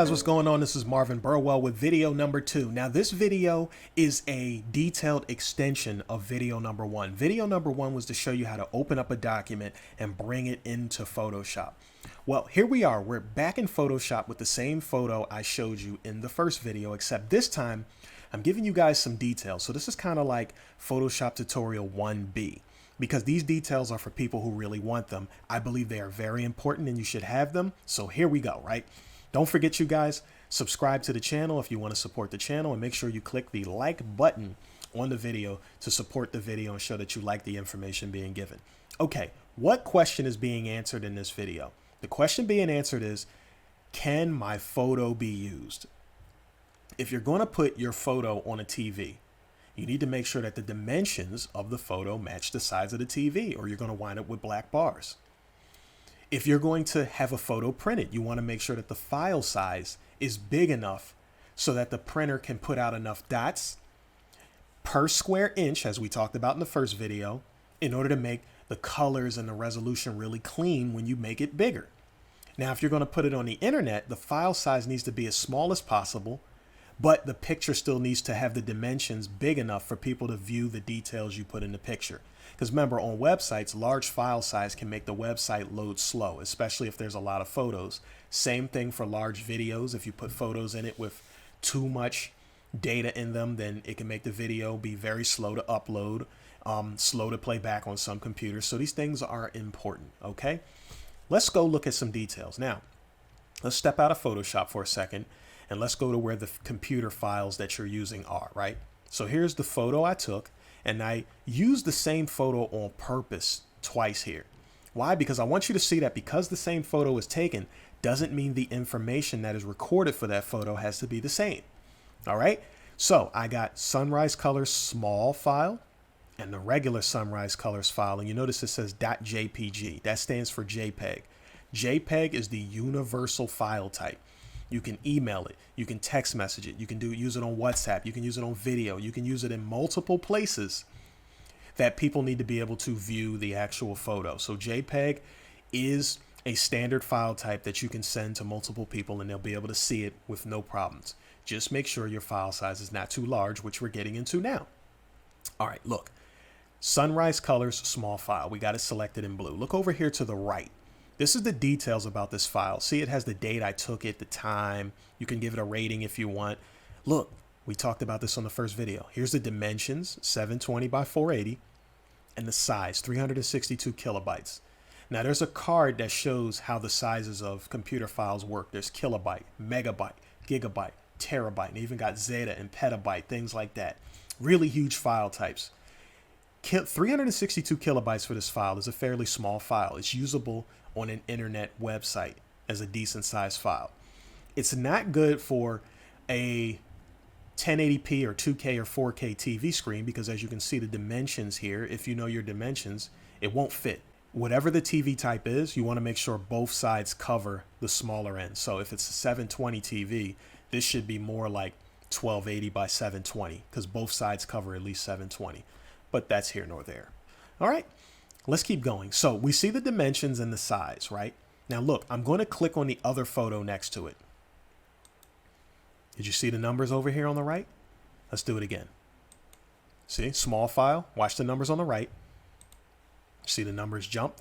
guys, what's going on? This is Marvin Burwell with video number 2. Now this video is a detailed extension of video number 1. Video number 1 was to show you how to open up a document and bring it into Photoshop. Well, here we are. We're back in Photoshop with the same photo I showed you in the first video, except this time I'm giving you guys some details. So this is kind of like Photoshop tutorial 1B. Because these details are for people who really want them. I believe they are very important and you should have them. So here we go, right? Don't forget, you guys, subscribe to the channel if you want to support the channel, and make sure you click the like button on the video to support the video and show that you like the information being given. Okay, what question is being answered in this video? The question being answered is, can my photo be used? If you're going to put your photo on a TV, you need to make sure that the dimensions of the photo match the size of the TV, or you're going to wind up with black bars. If you're going to have a photo printed, you want to make sure that the file size is big enough so that the printer can put out enough dots per square inch, as we talked about in the first video, in order to make the colors and the resolution really clean when you make it bigger. Now, if you're going to put it on the internet, the file size needs to be as small as possible, but the picture still needs to have the dimensions big enough for people to view the details you put in the picture. Because remember, on websites, large file size can make the website load slow, especially if there's a lot of photos. Same thing for large videos. If you put photos in it with too much data in them, then it can make the video be very slow to upload, slow to play back on some computers. So these things are important, okay? Let's go look at some details. Now, let's step out of Photoshop for a second, and let's go to where the computer files that you're using are, right? So here's the photo I took, and I used the same photo on purpose twice here. Why? Because I want you to see that because the same photo was taken doesn't mean the information that is recorded for that photo has to be the same. All right. So I got Sunrise Colors small file and the regular Sunrise Colors file. And you notice it says .jpg. That stands for JPEG. JPEG is the universal file type. You can email it, you can text message it, you can use it on WhatsApp, you can use it on video, you can use it in multiple places that people need to be able to view the actual photo. So JPEG is a standard file type that you can send to multiple people and they'll be able to see it with no problems. Just make sure your file size is not too large, which we're getting into now. All right, look, Sunrise Colors small file. We got it selected in blue. Look over here to the right. This is the details about this file. See, it has the date I took it, the time. You can give it a rating if you want. Look, we talked about this on the first video. Here's the dimensions, 720 by 480, and the size, 362 kilobytes. Now, there's a card that shows how the sizes of computer files work. There's kilobyte, megabyte, gigabyte, terabyte, and even got zeta and petabyte, things like that. Really huge file types. 362 kilobytes for this file is a fairly small file. It's usable on an internet website as a decent sized file. It's not good for a 1080p or 2K or 4K TV screen because, as you can see the dimensions here, if you know your dimensions, it won't fit. Whatever the TV type is, you want to make sure both sides cover the smaller end. So if it's a 720 TV, this should be more like 1280 by 720 because both sides cover at least 720. But that's here nor there. All right. Let's keep going. So we see the dimensions and the size, right? Now look, I'm going to click on the other photo next to it. Did you see the numbers over here on the right? Let's do it again. See, small file. Watch the numbers on the right. See the numbers jump?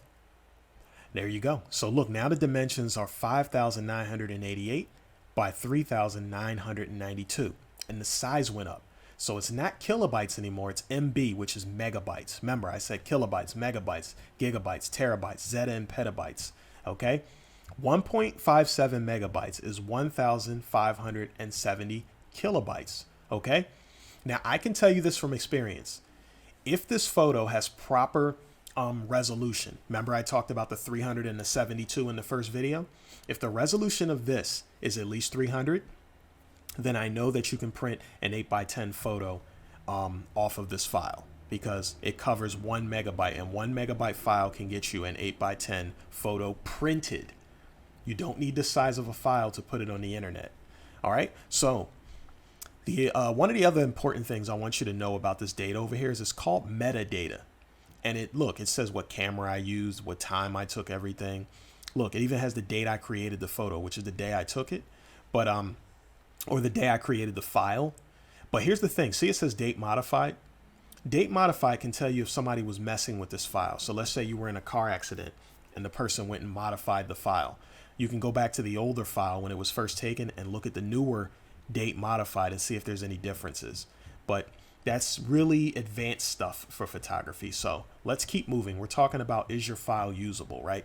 There you go. So look, now the dimensions are 5,988 by 3,992. And the size went up. So it's not kilobytes anymore, it's MB, which is megabytes. Remember, I said kilobytes, megabytes, gigabytes, terabytes, zeta, and petabytes, okay? 1.57 megabytes is 1,570 kilobytes, okay? Now, I can tell you this from experience. If this photo has proper resolution, remember I talked about the 300 and the 72 in the first video? If the resolution of this is at least 300, then I know that you can print an 8x10 photo off of this file because it covers 1 megabyte, and 1 megabyte file can get you an 8x10 photo printed. You don't need the size of a file to put it on the internet. All right. So the one of the other important things I want you to know about this data over here is it's called metadata. And it says what camera I used, what time I took everything. Look, it even has the date I created the photo, which is the day I took it. but or the day I created the file. But here's the thing. See, it says date modified. Date modified can tell you if somebody was messing with this file. So let's say you were in a car accident and the person went and modified the file. You can go back to the older file when it was first taken and look at the newer date modified and see if there's any differences. But that's really advanced stuff for photography. So let's keep moving. We're talking about, is your file usable, right?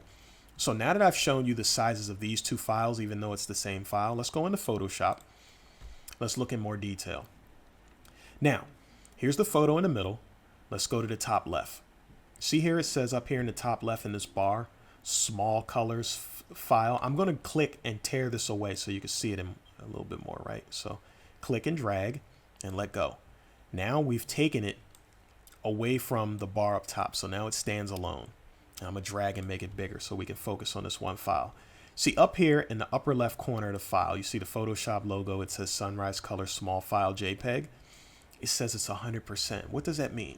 So now that I've shown you the sizes of these two files, even though it's the same file, let's go into Photoshop. Let's look in more detail. Now, here's the photo in the middle. Let's go to the top left. See here, it says up here in the top left in this bar, small colors file. I'm going to click and tear this away so you can see it in a little bit more, right? So click and drag and let go. Now we've taken it away from the bar up top. So now it stands alone. I'm going to drag and make it bigger so we can focus on this one file. See up here in the upper left corner of the file, you see the Photoshop logo. It says Sunrise Color Small File JPEG. It says it's 100%. What does that mean?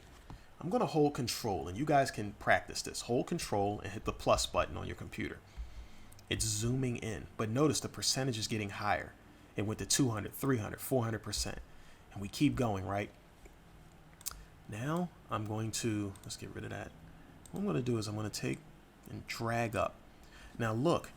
I'm going to hold control, and you guys can practice this. Hold control and hit the plus button on your computer. It's zooming in, but notice the percentage is getting higher. It went to 200, 300, 400%. And we keep going, right? Now I'm going to, let's get rid of that. What I'm going to do is I'm going to take and drag up. Now look,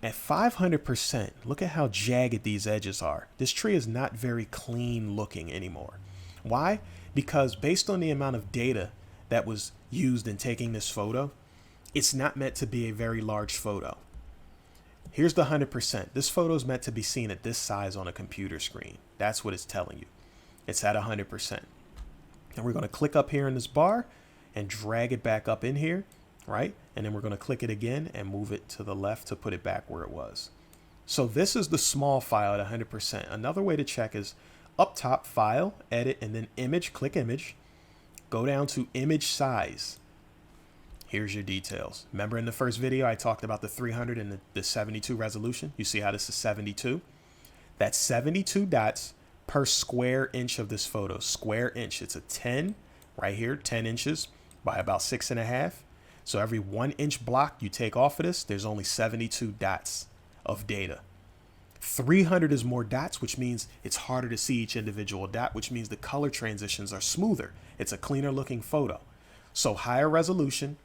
at 500%, look at how jagged these edges are. This tree is not very clean looking anymore. Why? Because based on the amount of data that was used in taking this photo, it's not meant to be a very large photo. Here's the 100%. This photo is meant to be seen at this size on a computer screen. That's what it's telling you. It's at 100%. And we're going to click up here in this bar and drag it back up in here, right? And then we're going to click it again and move it to the left to put it back where it was. So this is the small file at 100%. Another way to check is up top, File, Edit, and then Image. Click Image. Go down to Image Size. Here's your details. Remember in the first video I talked about the 300 and the 72 resolution? You see how this is 72? That's 72 dots per square inch of this photo. Square inch. It's a 10 right here, 10 inches by about 6.5. So every 1 inch block you take off of this, there's only 72 dots of data. 300 is more dots, which means it's harder to see each individual dot, which means the color transitions are smoother. It's a cleaner looking photo. So higher resolution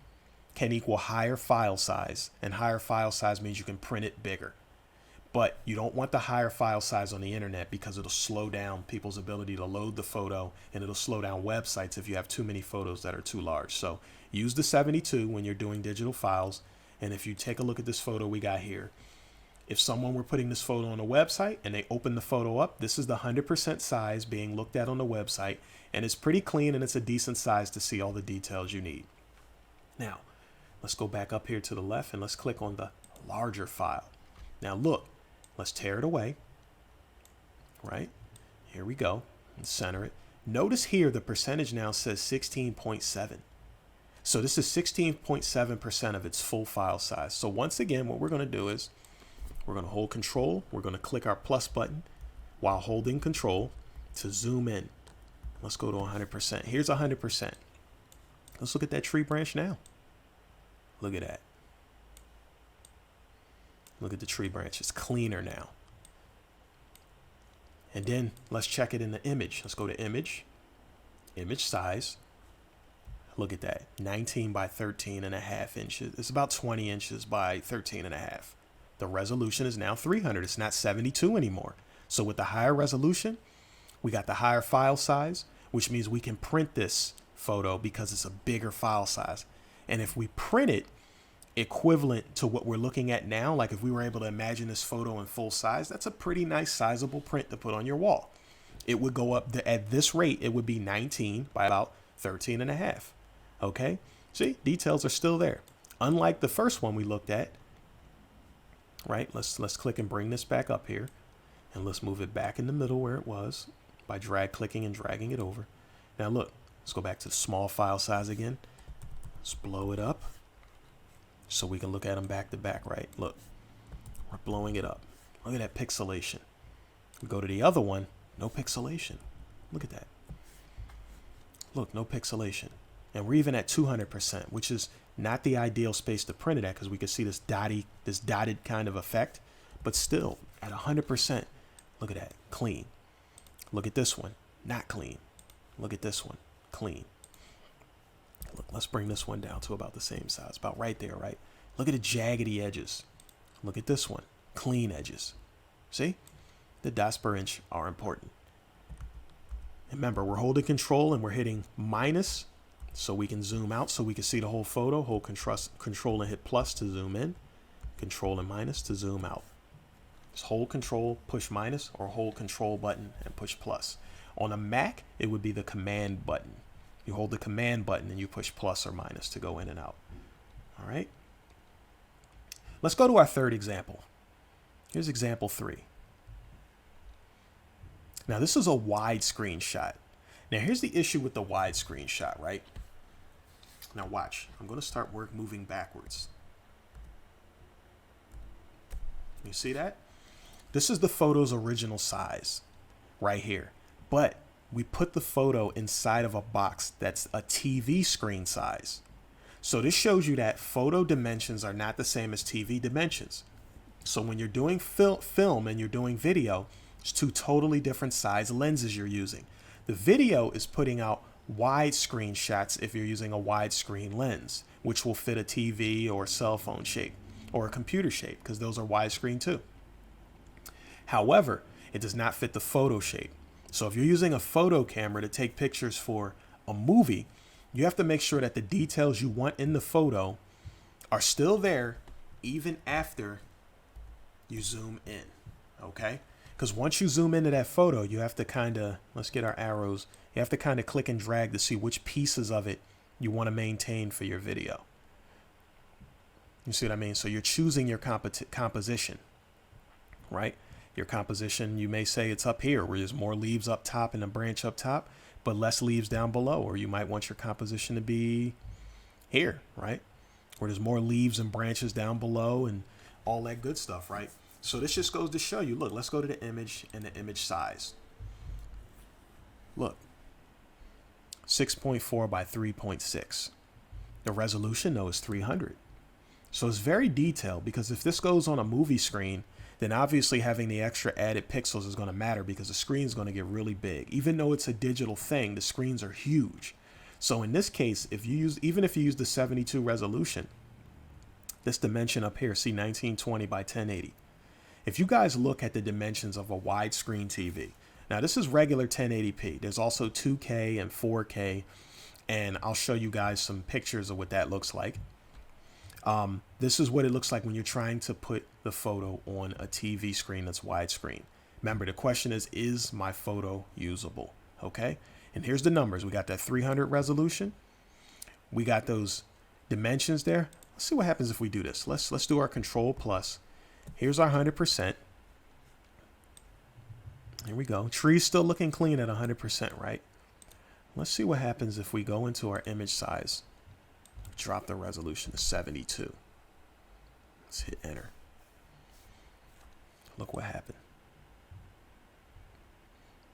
can equal higher file size, and higher file size means you can print it bigger. But you don't want the higher file size on the internet because it'll slow down people's ability to load the photo, and it'll slow down websites if you have too many photos that are too large. So use the 72 when you're doing digital files. And if you take a look at this photo we got here, if someone were putting this photo on a website and they open the photo up, this is the 100% size being looked at on the website, and it's pretty clean and it's a decent size to see all the details you need. Now, let's go back up here to the left and let's click on the larger file. Now look, let's tear it away, right? Here we go, and center it. Notice here the percentage now says 16.7. So this is 16.7% of its full file size. So once again, what we're going to do is we're going to hold control. We're going to click our plus button while holding control to zoom in. Let's go to 100%. Here's 100%. Let's look at that tree branch now. Look at that. Look at the tree branch. It's cleaner now. And then let's check it in the image. Let's go to image, image size. Look at that, 19 by 13.5 inches. It's about 20 inches by 13.5. The resolution is now 300. It's not 72 anymore. So with the higher resolution, we got the higher file size, which means we can print this photo because it's a bigger file size. And if we print it equivalent to what we're looking at now, like if we were able to imagine this photo in full size, that's a pretty nice sizable print to put on your wall. It would go up at this rate, it would be 19 by about 13.5. Okay, see, details are still there. Unlike the first one we looked at, right? Let's click and bring this back up here, and let's move it back in the middle where it was by clicking and dragging it over. Now look, let's go back to the small file size again. Let's blow it up so we can look at them back to back, right? Look, we're blowing it up. Look at that pixelation. We go to the other one, no pixelation. Look at that. Look, no pixelation. And we're even at 200%, which is not the ideal space to print it at because we can see this dotted kind of effect, but still at 100%. Look at that, clean. Look at this one, not clean. Look at this one, clean. Look, let's bring this one down to about the same size, about right there, right? Look at the jaggedy edges. Look at this one, clean edges. See? The dots per inch are important. Remember, we're holding control and we're hitting minus so we can zoom out so we can see the whole photo. Hold control and hit plus to zoom in. Control and minus to zoom out. Just hold control, push minus, or hold control button and push plus. On a Mac, it would be the command button. You hold the command button and you push plus or minus to go in and out. All right. Let's go to our third example. Here's example 3. Now this is a widescreen shot. Now here's the issue with the widescreen shot, right? Now watch, I'm going to start moving backwards. You see that? This is the photo's original size right here, but we put the photo inside of a box that's a TV screen size. So this shows you that photo dimensions are not the same as TV dimensions. So when you're doing film and you're doing video, it's 2 totally different size lenses you're using. The video is putting out widescreen shots if you're using a widescreen lens, which will fit a TV or cell phone shape or a computer shape, because those are widescreen too. However, it does not fit the photo shape. So if you're using a photo camera to take pictures for a movie, you have to make sure that the details you want in the photo are still there even after you zoom in, okay? Because once you zoom into that photo, you have to kind of, let's get our arrows, you have to kind of click and drag to see which pieces of it you want to maintain for your video. You see what I mean? So you're choosing your composition, right? Your composition, you may say it's up here where there's more leaves up top and a branch up top, but less leaves down below. Or you might want your composition to be here, right? Where there's more leaves and branches down below and all that good stuff, right? So this just goes to show you, look, let's go to the image and the image size. Look, 6.4 by 3.6. The resolution, though, is 300. So it's very detailed, because if this goes on a movie screen, then obviously having the extra added pixels is going to matter, because the screen is going to get really big. Even though it's a digital thing, the screens are huge. So in this case, even if you use the 72 resolution, this dimension up here, see, 1920 by 1080. If you guys look at the dimensions of a widescreen TV, now this is regular 1080p. There's also 2K and 4K, and I'll show you guys some pictures of what that looks like. This is what it looks like when you're trying to put the photo on a TV screen that's widescreen. Remember, the question is my photo usable? Okay, and here's the numbers. We got that 300 resolution. We got those dimensions there. Let's see what happens if we do this. Let's do our control plus. Here's our 100%. Here we go. Tree's still looking clean at 100%, right? Let's see what happens if we go into our image size. Drop the resolution to 72. Let's hit enter. Look what happened.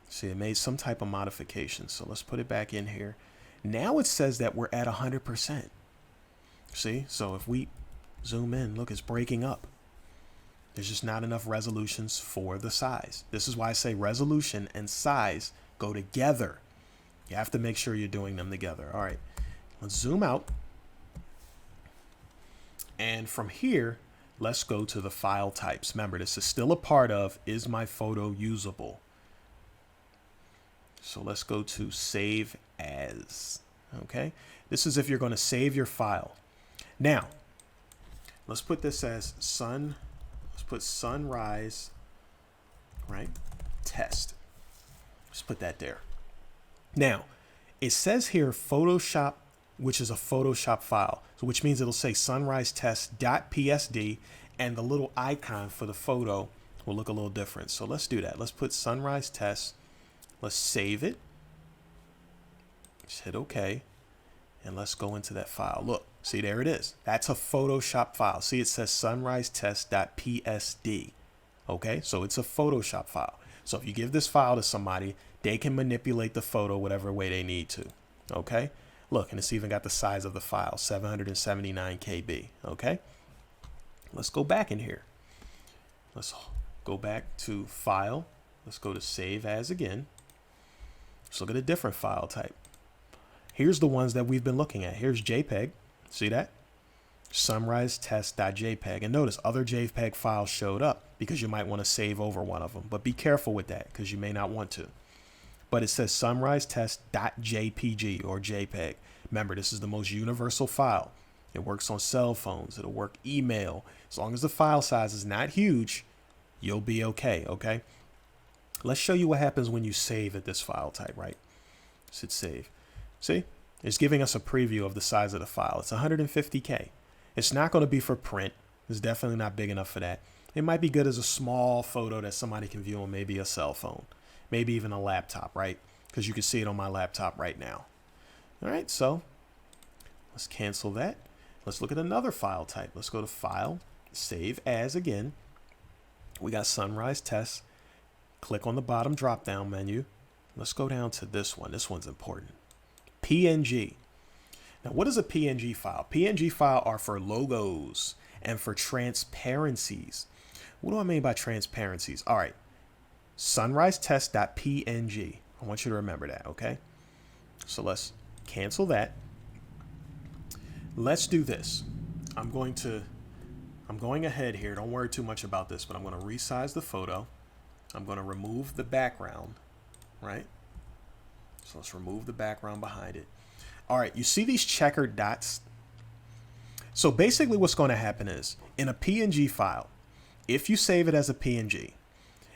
See, it made some type of modification. So let's put it back in here. Now it says that we're at 100%. See, so if we zoom in, look, it's breaking up. There's just not enough resolutions for the size. This is why I say resolution and size go together. You have to make sure you're doing them together. All right, let's zoom out. And from here, let's go to the file types. Remember, this is still a part of, is my photo usable? So let's go to save as. Okay, this is if you're going to save your file. Now, let's put this as let's put sunrise, right? Test. Let's put that there. Now, it says here Photoshop, which is a Photoshop file, so which means it'll say sunrise test.psd, and the little icon for the photo will look a little different. So let's do that. Let's put sunrise test. Let's save it. Just hit OK. And let's go into that file. Look, see, there it is. That's a Photoshop file. See, it says sunrise test.psd. Okay, so it's a Photoshop file. So if you give this file to somebody, they can manipulate the photo whatever way they need to. Okay, look, and it's even got the size of the file, 779 KB. Okay, let's go back in here. Let's go back to File. Let's go to Save As again. Let's look at a different file type. Here's the ones that we've been looking at. Here's JPEG. See that? SunriseTest.jpg. And notice other JPEG files showed up because you might want to save over one of them. But be careful with that because you may not want to. But it says SunriseTest.jpg or JPEG. Remember, this is the most universal file. It works on cell phones. It'll work email. As long as the file size is not huge, you'll be okay, okay? Let's show you what happens when you save at this file type, right? Let's hit save. See? It's giving us a preview of the size of the file. It's 150K. It's not going to be for print. It's definitely not big enough for that. It might be good as a small photo that somebody can view on maybe a cell phone, maybe even a laptop, right? Because you can see it on my laptop right now. All right, so let's cancel that. Let's look at another file type. Let's go to File, Save As again. We got Sunrise Test. Click on the bottom drop-down menu. Let's go down to this one. This one's important. PNG. Now, what is a PNG file? PNG file are for logos and for transparencies. What do I mean by transparencies? All right, sunrisetest.png. I want you to remember that, okay? So let's cancel that. Let's do this. I'm going ahead here. Don't worry too much about this, but I'm going to resize the photo. I'm going to remove the background, right? So let's remove the background behind it. All right, you see these checkered dots? So basically what's going to happen is in a PNG file, if you save it as a PNG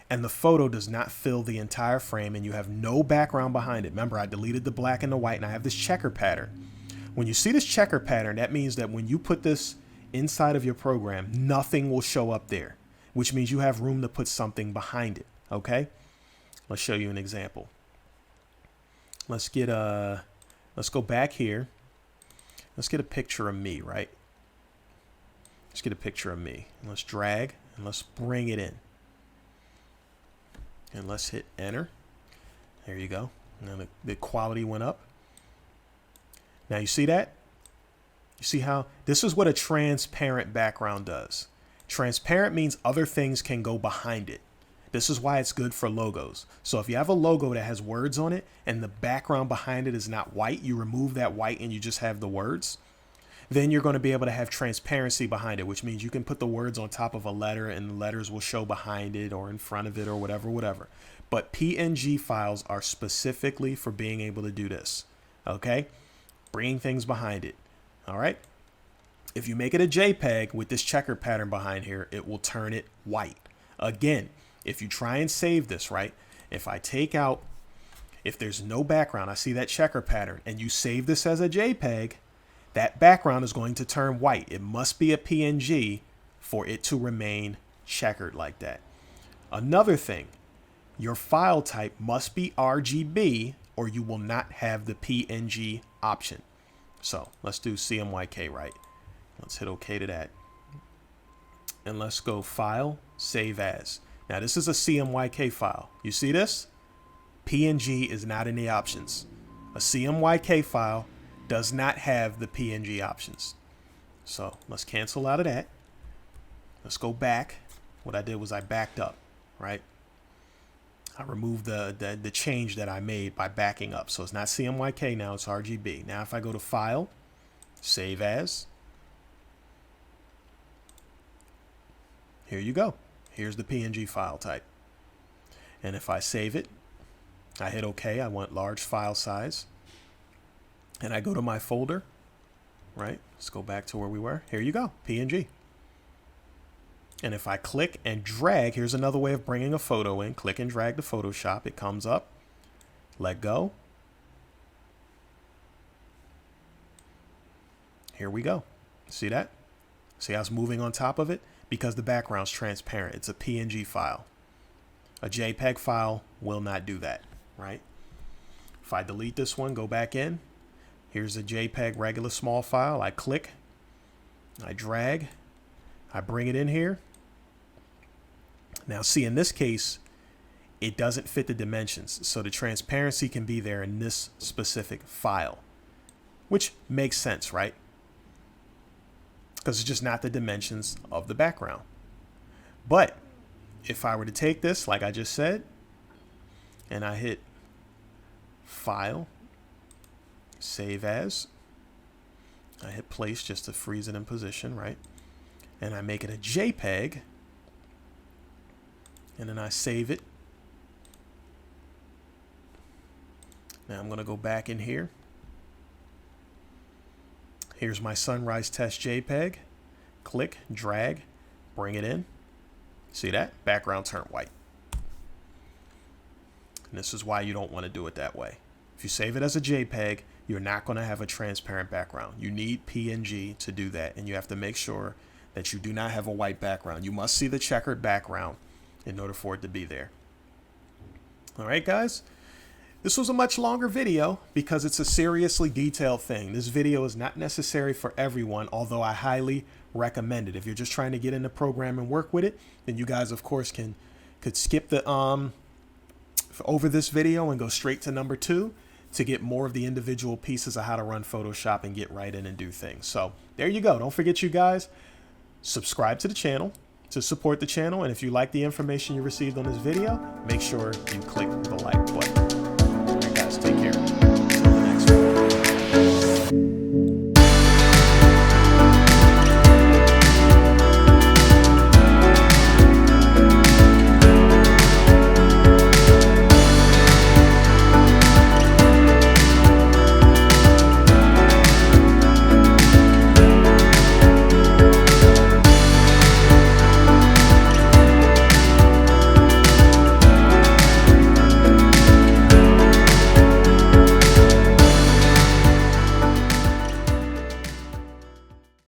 and the photo does not fill the entire frame and you have no background behind it, remember I deleted the black and the white and I have this checker pattern. When you see this checker pattern, that means that when you put this inside of your program, nothing will show up there, which means you have room to put something behind it, okay? Let's show you an example. Let's go back here. Let's get a picture of me, right? Let's get a picture of me. And let's drag and let's bring it in. And let's hit enter. There you go. And the quality went up. Now you see that? You see how this is what a transparent background does. Transparent means other things can go behind it. This is why it's good for logos. So if you have a logo that has words on it and the background behind it is not white, you remove that white and you just have the words, then you're going to be able to have transparency behind it, which means you can put the words on top of a letter and the letters will show behind it or in front of it or whatever. But PNG files are specifically for being able to do this, okay? Bringing things behind it, all right? If you make it a JPEG with this checker pattern behind here, it will turn it white. Again, if you try and save this, right? If I take out, if there's no background, I see that checker pattern, and you save this as a JPEG, that background is going to turn white. It must be a PNG for it to remain checkered like that. Another thing, your file type must be RGB or you will not have the PNG option. So let's do CMYK, right? Let's hit OK to that. And let's go File, Save As. Now this is a CMYK file. You see this? PNG is not in the options. A CMYK file does not have the PNG options. So let's cancel out of that. Let's go back. What I did was I backed up, right? I removed the change that I made by backing up. So it's not CMYK now, it's RGB. Now if I go to File, Save As, here you go. Here's the PNG file type. And if I save it, I hit OK. I want large file size. And I go to my folder, right? Let's go back to where we were. Here you go, PNG. And if I click and drag, here's another way of bringing a photo in. Click and drag to Photoshop. It comes up. Let go. Here we go. See that? See how it's moving on top of it? Because the background's transparent. It's a PNG file. A JPEG file will not do that, right? If I delete this one, go back in. Here's a JPEG regular small file. I click, I drag, I bring it in here. Now see, in this case, it doesn't fit the dimensions. So the transparency can be there in this specific file, which makes sense, right? Because it's just not the dimensions of the background. But if I were to take this, like I just said, and I hit File, Save As, I hit Place just to freeze it in position, right? And I make it a JPEG, and then I save it. Now I'm going to go back in here. Here's my sunrise test JPEG. Click, drag, bring it in. See that? Background turned white. And this is why you don't want to do it that way. If you save it as a JPEG, you're not going to have a transparent background. You need PNG to do that, and you have to make sure that you do not have a white background. You must see the checkered background in order for it to be there. All right, guys. This was a much longer video because it's a seriously detailed thing. This video is not necessary for everyone, although I highly recommend it. If you're just trying to get in the program and work with it, then you guys, of course, could skip the over this video and go straight to number 2 to get more of the individual pieces of how to run Photoshop and get right in and do things. So there you go. Don't forget, you guys, subscribe to the channel to support the channel. And if you like the information you received on this video, make sure you click the like button.